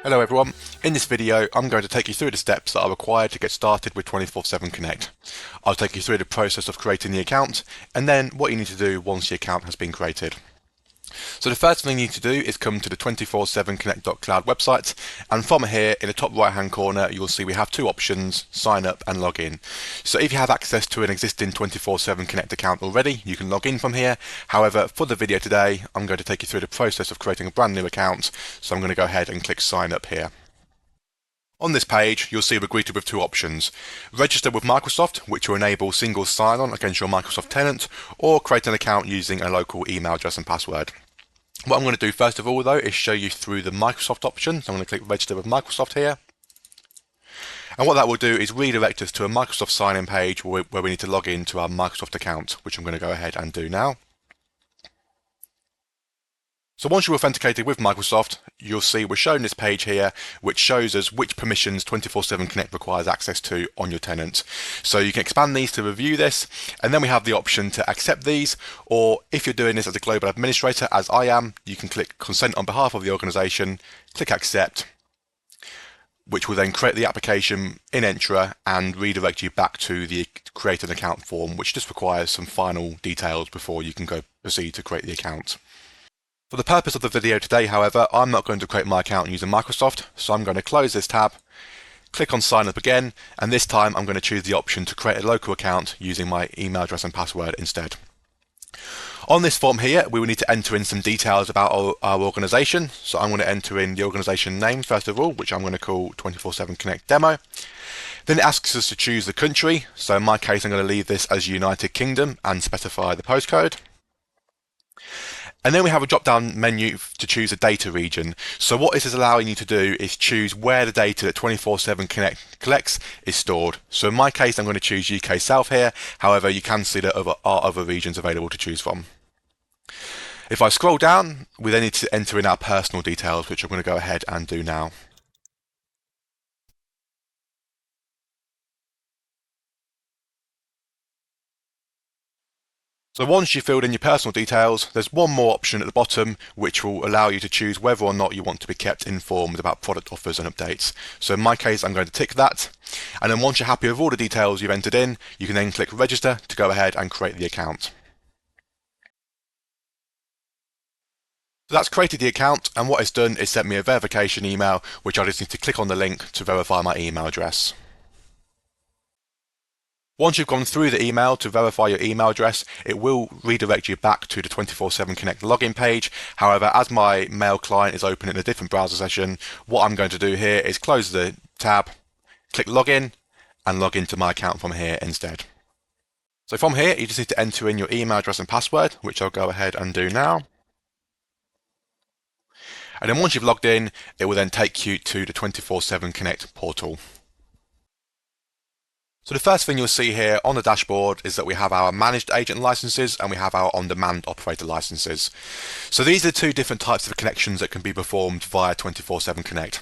Hello everyone, in this video I'm going to take you through the steps that are required to get started with 247connect. I'll take you through the process of creating the account and then what you need to do once the account has been created. So the first thing you need to do is come to the 247connect.cloud website, and from here in the top right hand corner you'll see we have two options, sign up and log in. So if you have access to an existing 247connect account already, you can log in from here. However, for the video today I'm going to take you through the process of creating a brand new account, so I'm going to go ahead and click sign up here. On this page, you'll see we're greeted with two options: register with Microsoft, which will enable single sign-on against your Microsoft tenant, or create an account using a local email address and password. What I'm going to do first of all though is show you through the Microsoft option. So I'm going to click register with Microsoft here. And what that will do is redirect us to a Microsoft sign-in page where we need to log into our Microsoft account, which I'm going to go ahead and do now. So once you're authenticated with Microsoft, you'll see we're shown this page here, which shows us which permissions 247connect requires access to on your tenant. So you can expand these to review this, and then we have the option to accept these, or if you're doing this as a global administrator, as I am, you can click consent on behalf of the organization, click accept, which will then create the application in Entra and redirect you back to the create an account form, which just requires some final details before you can go proceed to create the account. For the purpose of the video today, however, I'm not going to create my account using Microsoft, so I'm going to close this tab, click on sign up again, and this time I'm going to choose the option to create a local account using my email address and password instead. On this form here, we will need to enter in some details about our organization. So I'm going to enter in the organization name first of all, which I'm going to call 247connect demo. Then it asks us to choose the country. So in my case, I'm going to leave this as United Kingdom and specify the postcode. And then we have a drop-down menu to choose a data region. So what this is allowing you to do is choose where the data that 247connect collects is stored. So in my case, I'm going to choose UK South here. However, you can see that there are other regions available to choose from. If I scroll down, we then need to enter in our personal details, which I'm going to go ahead and do now. So once you've filled in your personal details, there's one more option at the bottom which will allow you to choose whether or not you want to be kept informed about product offers and updates. So in my case, I'm going to tick that. And then once you're happy with all the details you've entered in, you can then click register to go ahead and create the account. So that's created the account, and what it's done is sent me a verification email, which I just need to click on the link to verify my email address. Once you've gone through the email to verify your email address, it will redirect you back to the 247connect login page. However, as my mail client is open in a different browser session, what I'm going to do here is close the tab, click login, and log into my account from here instead. So from here, you just need to enter in your email address and password, which I'll go ahead and do now. And then once you've logged in, it will then take you to the 247connect portal. So the first thing you'll see here on the dashboard is that we have our managed agent licenses and we have our on-demand operator licenses. So these are two different types of connections that can be performed via 247connect.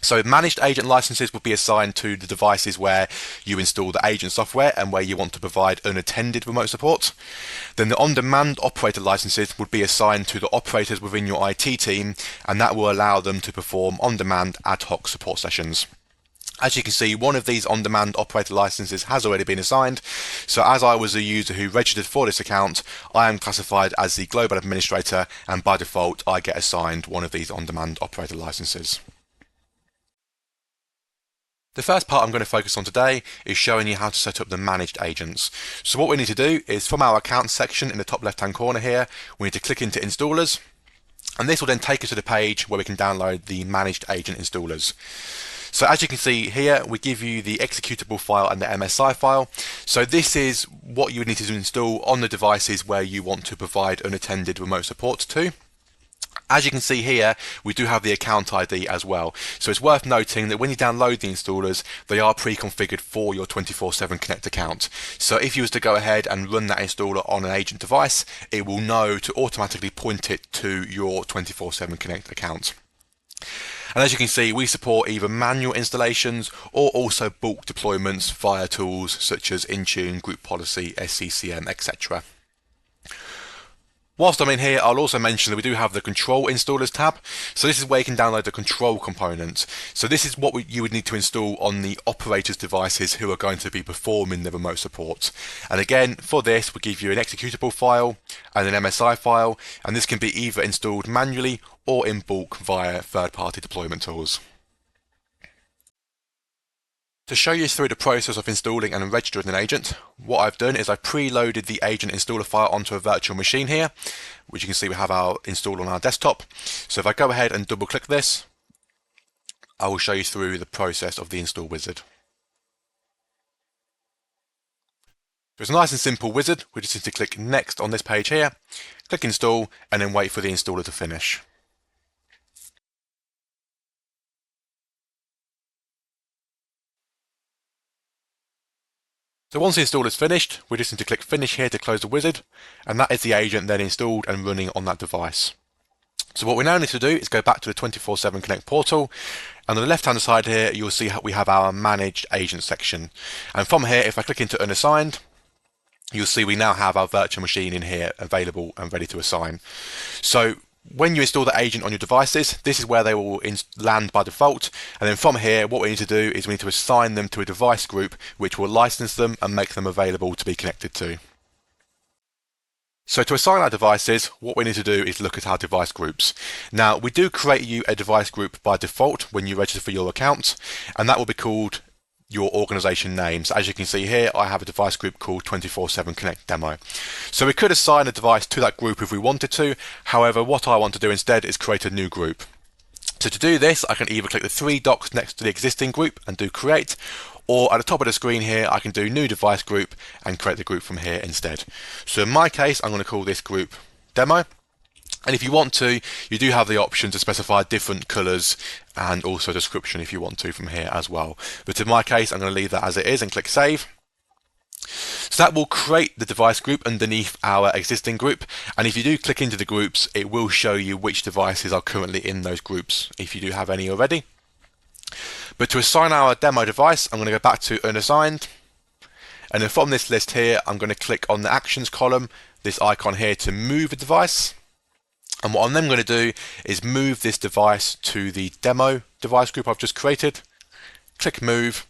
So managed agent licenses will be assigned to the devices where you install the agent software and where you want to provide unattended remote support. Then the on-demand operator licenses would be assigned to the operators within your IT team, and that will allow them to perform on-demand ad hoc support sessions. As you can see, one of these on-demand operator licenses has already been assigned. So as I was a user who registered for this account, I am classified as the global administrator, and by default I get assigned one of these on-demand operator licenses. The first part I'm going to focus on today is showing you how to set up the managed agents. So what we need to do is, from our accounts section in the top left hand corner here, we need to click into installers, and this will then take us to the page where we can download the managed agent installers. So as you can see here, we give you the executable file and the MSI file. So this is what you would need to install on the devices where you want to provide unattended remote support to. As you can see here, we do have the account ID as well. So it's worth noting that when you download the installers, they are pre-configured for your 247connect account. So if you was to go ahead and run that installer on an agent device, it will know to automatically point it to your 247connect account. And as you can see, we support either manual installations or also bulk deployments via tools such as Intune, Group Policy, SCCM, etc. Whilst I'm in here, I'll also mention that we do have the control installers tab. So this is where you can download the control component. So this is what you would need to install on the operator's devices who are going to be performing the remote support. And again, for this, we give you an executable file and an MSI file, and this can be either installed manually or in bulk via third-party deployment tools. To show you through the process of installing and registering an agent, what I've done is I've preloaded the agent installer file onto a virtual machine here, which you can see we have our installed on our desktop. So if I go ahead and double click this, I will show you through the process of the install wizard. So it's a nice and simple wizard. We just need to click next on this page here, click install, and then wait for the installer to finish. So once the install is finished, we just need to click finish here to close the wizard, and that is the agent then installed and running on that device. So what we now need to do is go back to the 247connect portal, and on the left hand side here you'll see we have our managed agent section, and from here if I click into unassigned, you'll see we now have our virtual machine in here available and ready to assign. So when you install the agent on your devices, this is where they will land by default, and then from here what we need to do is we need to assign them to a device group which will license them and make them available to be connected to. So to assign our devices, what we need to do is look at our device groups. Now we do create you a device group by default when you register for your account, and that will be called your organization name. So as you can see here, I have a device group called 247connect demo. So we could assign a device to that group if we wanted to. However, what I want to do instead is create a new group. So to do this, I can either click the three dots next to the existing group and do create, or at the top of the screen here, I can do new device group and create the group from here instead. So in my case, I'm going to call this group demo. And if you want to, you do have the option to specify different colors and also description if you want to from here as well. But in my case, I'm going to leave that as it is and click save. So that will create the device group underneath our existing group. And if you do click into the groups, it will show you which devices are currently in those groups if you do have any already. But to assign our demo device, I'm going to go back to unassigned. And then from this list here, I'm going to click on the actions column, this icon here to move a device. And what I'm then going to do is move this device to the demo device group I've just created. Click move.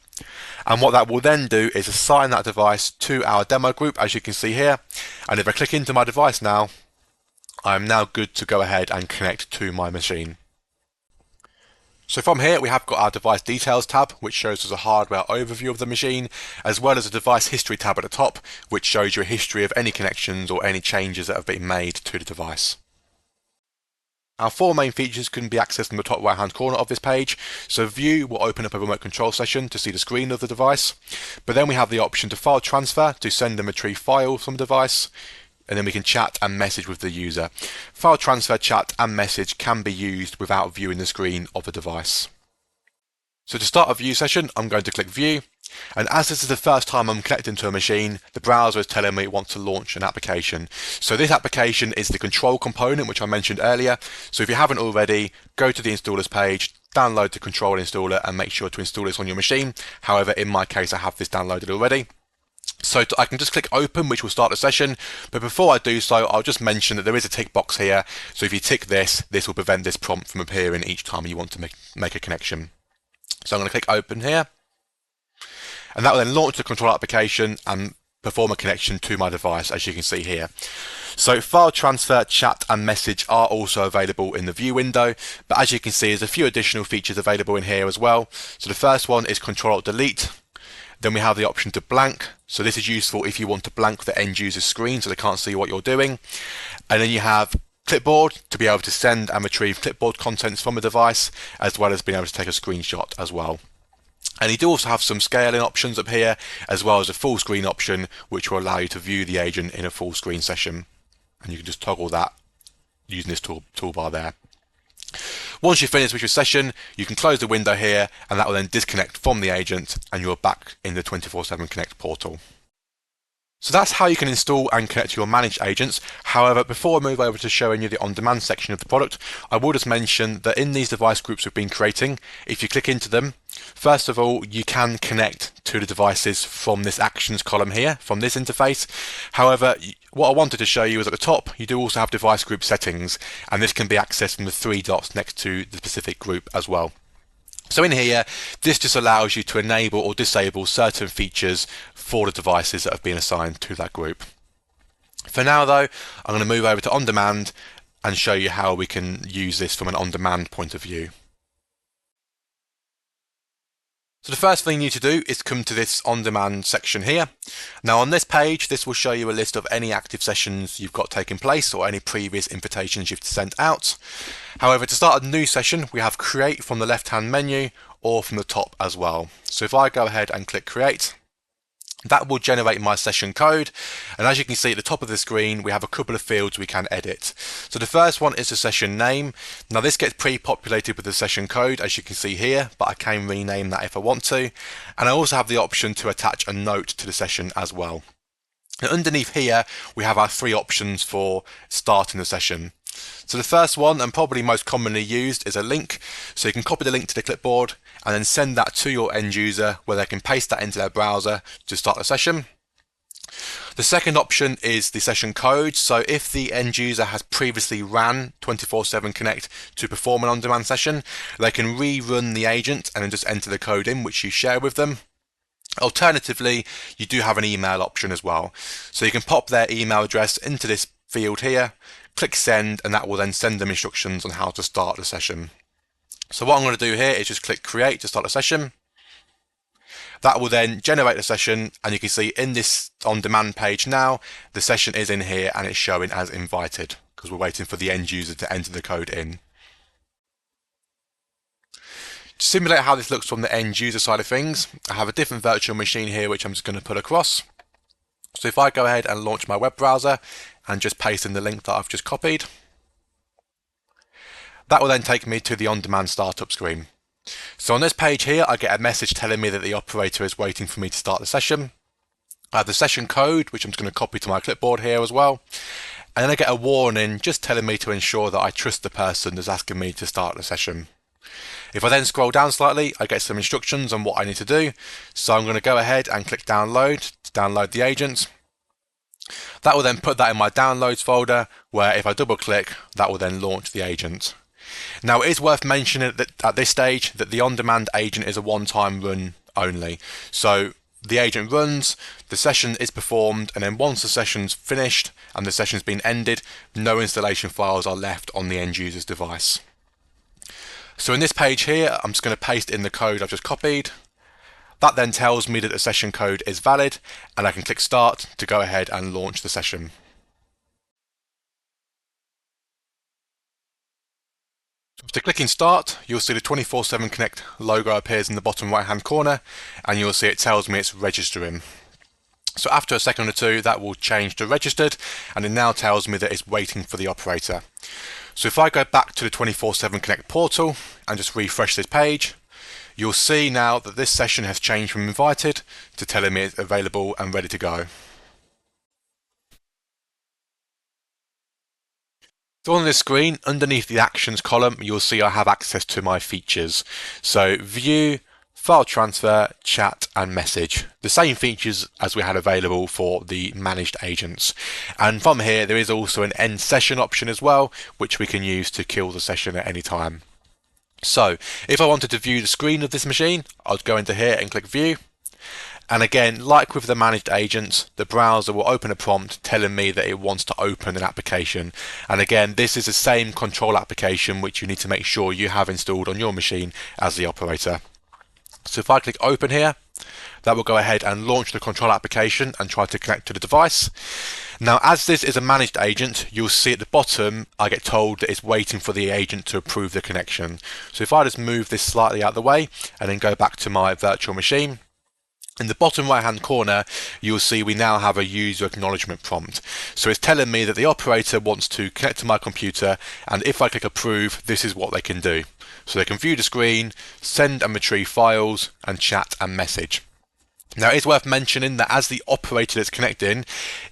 And what that will then do is assign that device to our demo group, as you can see here. And if I click into my device now, I'm now good to go ahead and connect to my machine. So from here we have got our device details tab, which shows us a hardware overview of the machine, as well as a device history tab at the top, which shows you a history of any connections or any changes that have been made to the device. Our four main features can be accessed in the top right hand corner of this page. So view will open up a remote control session to see the screen of the device, but then we have the option to file transfer to send and retrieve files from the device, and then we can chat and message with the user. File transfer, chat and message can be used without viewing the screen of the device. So to start a view session, I'm going to click view. And as this is the first time I'm connecting to a machine, the browser is telling me it wants to launch an application. So this application is the control component, which I mentioned earlier. So if you haven't already, go to the installers page, download the control installer and make sure to install this on your machine. However, in my case, I have this downloaded already. So I can just click open, which will start the session. But before I do so, I'll just mention that there is a tick box here. So if you tick this, this will prevent this prompt from appearing each time you want to make a connection. So I'm going to click open here. And that will then launch the control application and perform a connection to my device, as you can see here. So file transfer, chat and message are also available in the view window, but as you can see there's a few additional features available in here as well. So the first one is Control-Alt-Delete. Then we have the option to blank. So this is useful if you want to blank the end user's screen so they can't see what you're doing. And then you have clipboard to be able to send and retrieve clipboard contents from a device, as well as being able to take a screenshot as well. And you do also have some scaling options up here, as well as a full screen option, which will allow you to view the agent in a full screen session. And you can just toggle that using this toolbar there. Once you're finished with your session, you can close the window here, and that will then disconnect from the agent, and you're back in the 247connect portal. So that's how you can install and connect to your managed agents. However, before I move over to showing you the on-demand section of the product, I will just mention that in these device groups we've been creating, if you click into them, first of all, you can connect to the devices from this actions column here, from this interface. However, What I wanted to show you is at the top, you do also have device group settings, and this can be accessed from the three dots next to the specific group as well. So in here, this just allows you to enable or disable certain features for the devices that have been assigned to that group. For now though, I'm going to move over to On Demand and show you how we can use this from an on-demand point of view. So the first thing you need to do is come to this on-demand section here. Now on this page, this will show you a list of any active sessions you've got taking place or any previous invitations you've sent out. However, to start a new session, we have Create from the left-hand menu or from the top as well. So if I go ahead and click Create, that will generate my session code, and as you can see at the top of the screen we have a couple of fields we can edit. So the first one is the session name. Now this gets pre-populated with the session code as you can see here, but I can rename that if I want to, and I also have the option to attach a note to the session as well. Now underneath here we have our three options for starting the session. So the first one, and probably most commonly used, is a link. So you can copy the link to the clipboard and then send that to your end user where they can paste that into their browser to start the session. The second option is the session code. So if the end user has previously ran 247connect to perform an on-demand session, they can rerun the agent and then just enter the code in which you share with them. Alternatively, you do have an email option as well. So you can pop their email address into this field here, click send, and that will then send them instructions on how to start the session. So what I'm going to do here is just click create to start a session. That will then generate the session, and you can see in this on demand page now the session is in here and it's showing as invited because we're waiting for the end user to enter the code in. To simulate how this looks from the end user side of things, I have a different virtual machine here which I'm just going to put across. So if I go ahead and launch my web browser and just paste in the link that I've just copied, that will then take me to the on-demand startup screen. So on this page here, I get a message telling me that the operator is waiting for me to start the session. I have the session code, which I'm just going to copy to my clipboard here as well. And then I get a warning just telling me to ensure that I trust the person that's asking me to start the session. If I then scroll down slightly, I get some instructions on what I need to do. So I'm going to go ahead and click download to download the agent. That will then put that in my downloads folder, where if I double click, that will then launch the agent. Now it is worth mentioning that at this stage that the on-demand agent is a one-time run only. So the agent runs, the session is performed, and then once the session's finished and the session's been ended, no installation files are left on the end user's device. So in this page here, I'm just going to paste in the code I've just copied. That then tells me that the session code is valid, and I can click start to go ahead and launch the session. After clicking start, you'll see the 247connect logo appears in the bottom right hand corner, and you'll see it tells me it's registering. So after a second or two, that will change to registered, and it now tells me that it's waiting for the operator. So if I go back to the 247connect portal and just refresh this page, you'll see now that this session has changed from invited to telling me it's available and ready to go. So on this screen, underneath the actions column, you'll see I have access to my features. So view, file transfer, chat and message. The same features as we had available for the managed agents. And from here, there is also an end session option as well, which we can use to kill the session at any time. So if I wanted to view the screen of this machine, I'd go into here and click view. And again, like with the managed agents, the browser will open a prompt telling me that it wants to open an application. And again, this is the same control application which you need to make sure you have installed on your machine as the operator. So if I click open here, that will go ahead and launch the control application and try to connect to the device. Now, as this is a managed agent, you'll see at the bottom, I get told that it's waiting for the agent to approve the connection. So if I just move this slightly out of the way and then go back to my virtual machine, in the bottom right hand corner, you'll see we now have a user acknowledgement prompt. So it's telling me that the operator wants to connect to my computer, and if I click approve, this is what they can do. So they can view the screen, send and retrieve files, and chat and message. Now it's worth mentioning that as the operator that's connecting,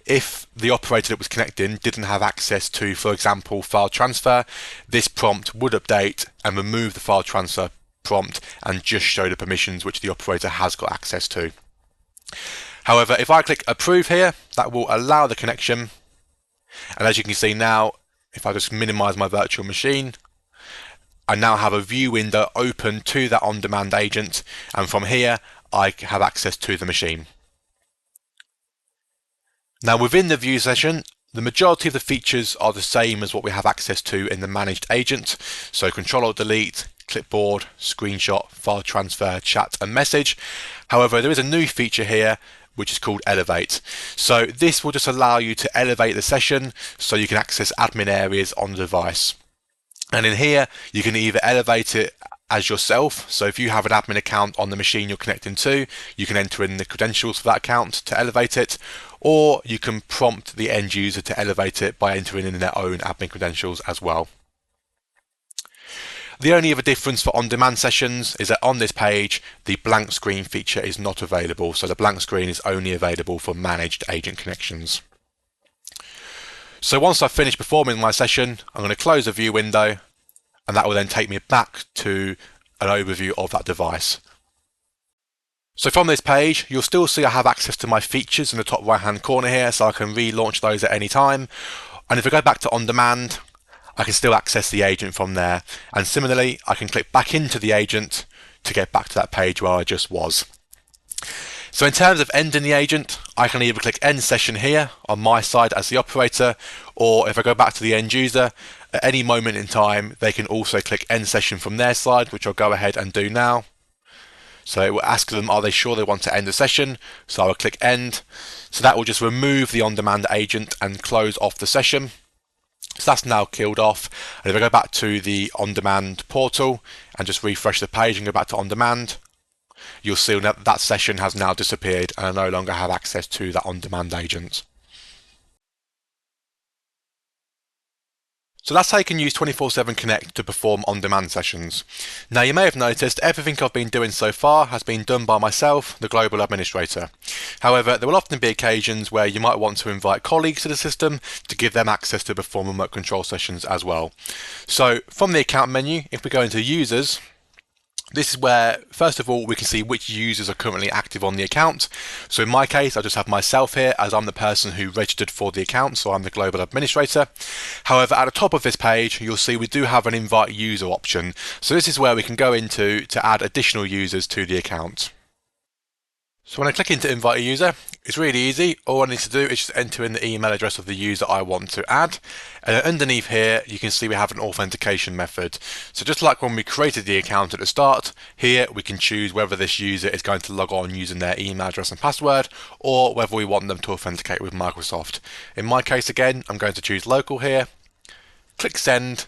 if the operator that was connecting didn't have access to, for example, file transfer, this prompt would update and remove the file transfer prompt and just show the permissions which the operator has got access to. However, if I click approve here, that will allow the connection, And as you can see now, if I just minimize my virtual machine, I now have a view window open to that on-demand agent, and from here I have access to the machine. Now within the view session, the majority of the features are the same as what we have access to in the managed agent. So Control-Alt-Delete, clipboard, screenshot, file transfer, chat and message. However, there is a new feature here which is called Elevate. So this will just allow you to elevate the session so you can access admin areas on the device. And in here, you can either elevate it as yourself. So if you have an admin account on the machine you're connecting to, you can enter in the credentials for that account to elevate it, or you can prompt the end user to elevate it by entering in their own admin credentials as well. The only other difference for on-demand sessions is that on this page, the blank screen feature is not available. So the blank screen is only available for managed agent connections. So once I've finished performing my session, I'm going to close the view window, and that will then take me back to an overview of that device. So from this page, you'll still see I have access to my features in the top right hand corner here, so I can relaunch those at any time. And if I go back to on demand, I can still access the agent from there. And similarly, I can click back into the agent to get back to that page where I just was. So in terms of ending the agent, I can either click end session here on my side as the operator, or if I go back to the end user, at any moment in time, they can also click end session from their side, which I'll go ahead and do now. So it will ask them, are they sure they want to end the session? So I will click end. So that will just remove the on-demand agent and close off the session. So that's now killed off. And if I go back to the on-demand portal and just refresh the page and go back to on-demand, you'll see that that session has now disappeared and I no longer have access to that on-demand agent. So that's how you can use 247 Connect to perform on-demand sessions. Now you may have noticed everything I've been doing so far has been done by myself, the global administrator. However, there will often be occasions where you might want to invite colleagues to the system to give them access to perform remote control sessions as well. So from the account menu, if we go into users, this is where, first of all, we can see which users are currently active on the account. So in my case, I just have myself here as I'm the person who registered for the account, so I'm the global administrator. However, at the top of this page, you'll see we do have an invite user option. So this is where we can go into to add additional users to the account. So when I click into invite a user, it's really easy. All I need to do is just enter in the email address of the user I want to add. And then underneath here, you can see we have an authentication method. So just like when we created the account at the start, here we can choose whether this user is going to log on using their email address and password, or whether we want them to authenticate with Microsoft. In my case, again, I'm going to choose local here, click send.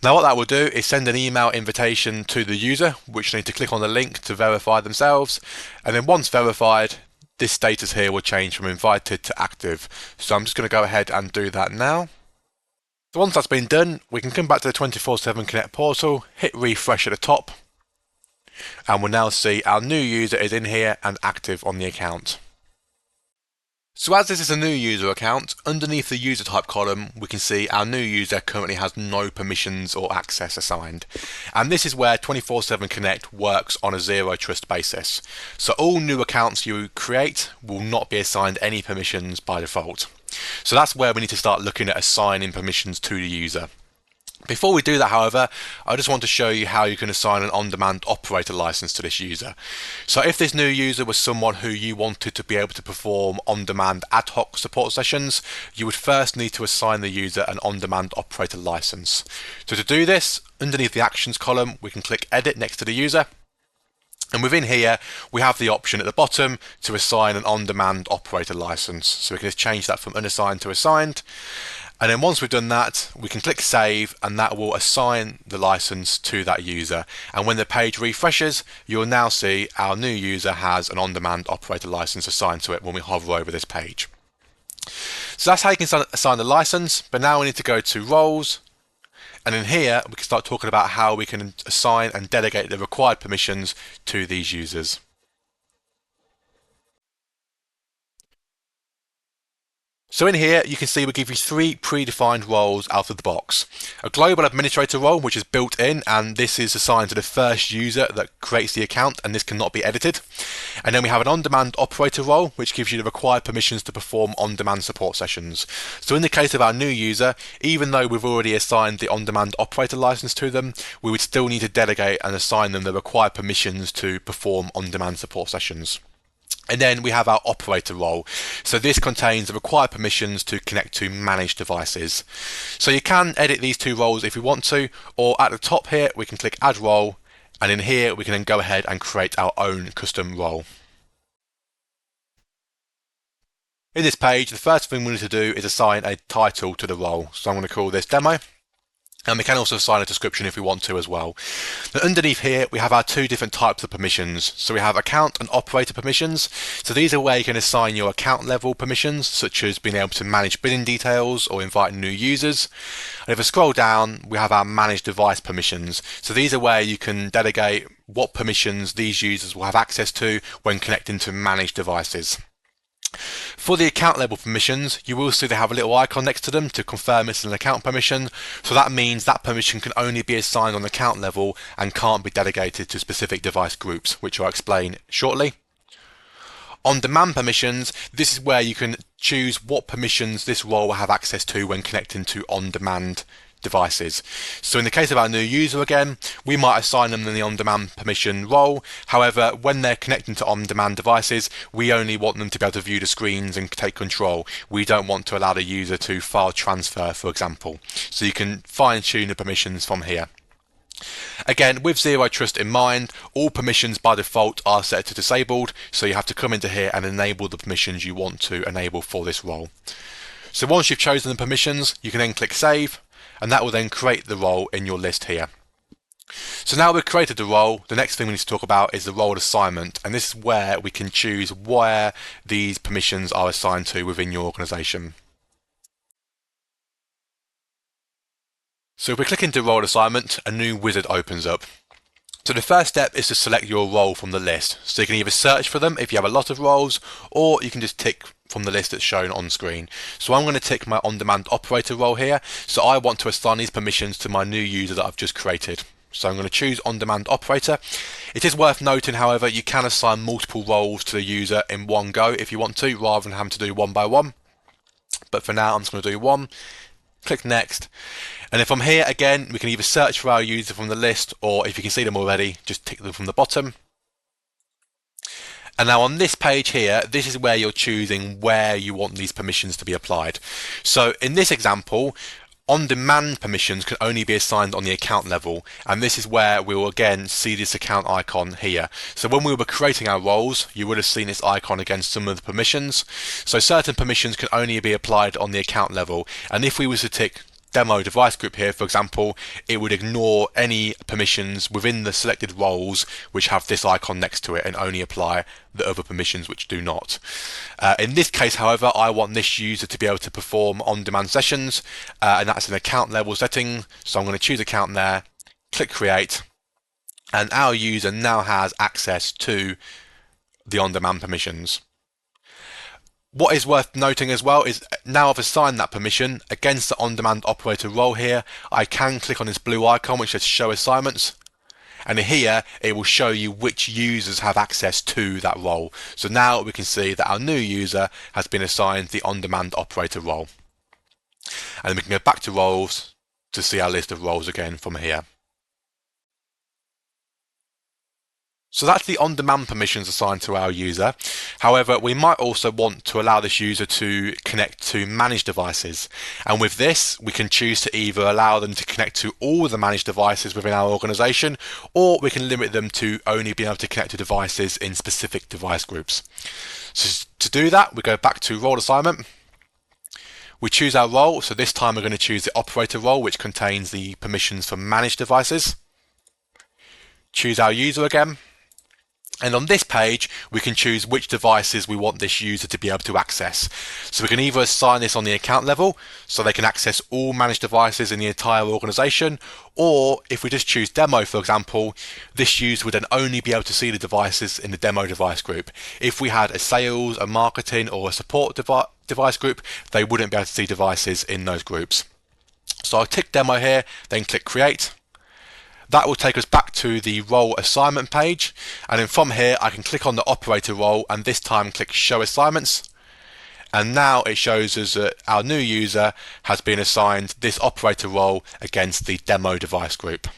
Now what that will do is send an email invitation to the user, which they need to click on the link to verify themselves, and then once verified, this status here will change from invited to active. So I'm just going to go ahead and do that now. So once that's been done, we can come back to the 247 Connect portal, hit refresh at the top, and we'll now see our new user is in here and active on the account. So as this is a new user account, underneath the user type column, we can see our new user currently has no permissions or access assigned. And this is where 247 Connect works on a zero trust basis. So all new accounts you create will not be assigned any permissions by default. So that's where we need to start looking at assigning permissions to the user. Before we do that, however, I just want to show you how you can assign an on-demand operator license to this user. So if this new user was someone who you wanted to be able to perform on-demand ad hoc support sessions, you would first need to assign the user an on-demand operator license. So to do this, underneath the actions column, we can click edit next to the user. And within here, we have the option at the bottom to assign an on-demand operator license. So we can just change that from unassigned to assigned. And then once we've done that, we can click save, and that will assign the license to that user. And when the page refreshes, you'll now see our new user has an on-demand operator license assigned to it when we hover over this page. So that's how you can assign the license, but now we need to go to roles. And in here, we can start talking about how we can assign and delegate the required permissions to these users. So in here, you can see we give you 3 predefined roles out of the box. A global administrator role, which is built in, and this is assigned to the first user that creates the account, and this cannot be edited. And then we have an on-demand operator role, which gives you the required permissions to perform on-demand support sessions. So in the case of our new user, even though we've already assigned the on-demand operator license to them, we would still need to delegate and assign them the required permissions to perform on-demand support sessions. And then we have our operator role. So this contains the required permissions to connect to managed devices. So you can edit these 2 roles if you want to, or at the top here, we can click add role. And in here, we can then go ahead and create our own custom role. In this page, the first thing we need to do is assign a title to the role. So I'm going to call this demo. And we can also assign a description if we want to as well. Now underneath here, we have our 2 different types of permissions. So we have account and operator permissions. So these are where you can assign your account level permissions, such as being able to manage billing details or invite new users. And if I scroll down, we have our manage device permissions. So these are where you can delegate what permissions these users will have access to when connecting to managed devices. For the account level permissions, you will see they have a little icon next to them to confirm it's an account permission. So that means that permission can only be assigned on account level and can't be delegated to specific device groups, which I'll explain shortly. On-demand permissions, this is where you can choose what permissions this role will have access to when connecting to on-demand devices. So in the case of our new user again, we might assign them the on-demand permission role. However, when they're connecting to on-demand devices, we only want them to be able to view the screens and take control. We don't want to allow the user to file transfer, for example. So you can fine-tune the permissions from here. Again, with zero trust in mind, all permissions by default are set to disabled, so you have to come into here and enable the permissions you want to enable for this role. So once you've chosen the permissions, you can then click save, and that will then create the role in your list here. So now we've created the role, the next thing we need to talk about is the role assignment, and this is where we can choose where these permissions are assigned to within your organization. So if we click into role assignment, a new wizard opens up. So the first step is to select your role from the list. So you can either search for them if you have a lot of roles, or you can just tick from the list that's shown on screen. So I'm going to tick my on-demand operator role here. So I want to assign these permissions to my new user that I've just created. So I'm going to choose on-demand operator. It is worth noting, however, you can assign multiple roles to the user in one go if you want to, rather than having to do one by one. But for now, I'm just going to do one. Click next. And if I'm here again, we can either search for our user from the list, or if you can see them already, just tick them from the bottom. And now on this page here, this is where you're choosing where you want these permissions to be applied. So in this example, on-demand permissions can only be assigned on the account level, and this is where we will again see this account icon here. So when we were creating our roles, you would have seen this icon against some of the permissions. So certain permissions can only be applied on the account level, and if we were to tick demo device group here, for example, it would ignore any permissions within the selected roles which have this icon next to it and only apply the other permissions which do not. In this case, however, I want this user to be able to perform on-demand sessions, and that's an account level setting. So I'm going to choose account there, click create, and our user now has access to the on-demand permissions. What is worth noting as well is now I've assigned that permission against the on-demand operator role here, I can click on this blue icon which says show assignments, and here it will show you which users have access to that role. So now we can see that our new user has been assigned the on-demand operator role. And then we can go back to roles to see our list of roles again from here. So that's the on-demand permissions assigned to our user. However, we might also want to allow this user to connect to managed devices. And with this, we can choose to either allow them to connect to all the managed devices within our organization, or we can limit them to only being able to connect to devices in specific device groups. So to do that, we go back to role assignment. We choose our role. So this time we're going to choose the operator role, which contains the permissions for managed devices. Choose our user again. And on this page, we can choose which devices we want this user to be able to access. So we can either assign this on the account level, so they can access all managed devices in the entire organization, or if we just choose demo, for example, this user would then only be able to see the devices in the demo device group. If we had a sales, a marketing, or a support device group, they wouldn't be able to see devices in those groups. So I'll tick demo here, then click create. That will take us back to the role assignment page, and then from here I can click on the operator role and this time click show assignments, and now it shows us that our new user has been assigned this operator role against the demo device group.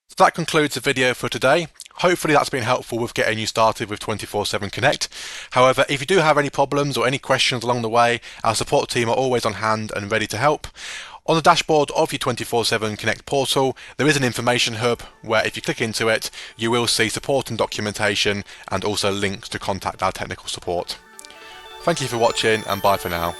So that concludes the video for today. Hopefully that's been helpful with getting you started with 247 Connect. However, if you do have any problems or any questions along the way, our support team are always on hand and ready to help. On the dashboard of your 247 Connect portal, there is an information hub where if you click into it, you will see support and documentation and also links to contact our technical support. Thank you for watching and bye for now.